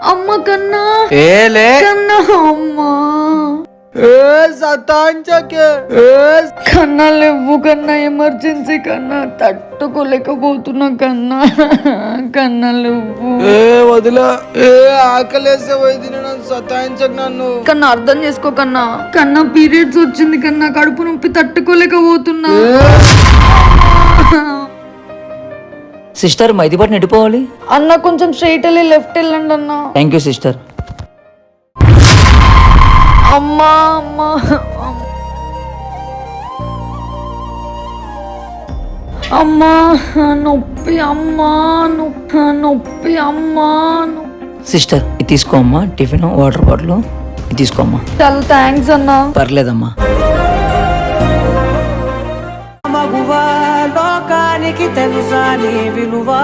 అమ్మ కన్నా ఏలే కన్నా అమ్మా సతాంచకే కన్నా లేవు కన్నా, ఎమర్జెన్సీ కన్నా, తట్టుకోలేకపోతున్నా కన్నా. కన్నా లేవు వదిలా ఆకలేసే పోయి నన్ను సతాయించకు నన్ను. కన్నా అర్థం చేసుకో కన్నా. కన్నా పీరియడ్స్ వచ్చింది కన్నా, కడుపు నొప్పి తట్టుకోలేకపోతున్నా. సిస్టర్ మైదీపాటు నెట్టిపోవాలి. అన్న కొంచెం స్ట్రైట్ వెళ్ళి లెఫ్ట్ వెళ్ళండి అన్న. Thank you sister. అమ్మా అమ్మా అమ్మా నొప్పి అమ్మా, నొప్పి అమ్మా. సిస్టర్ ఇది తీసుకో అమ్మా, టిఫిన్ వాటర్ బాటిల్ ఇది తీసుకో అమ్మా. చాలా థ్యాంక్స్ అన్నా. పర్లేదమ్మా. మగువా లోకానికి తెలుసా నీ విలువా.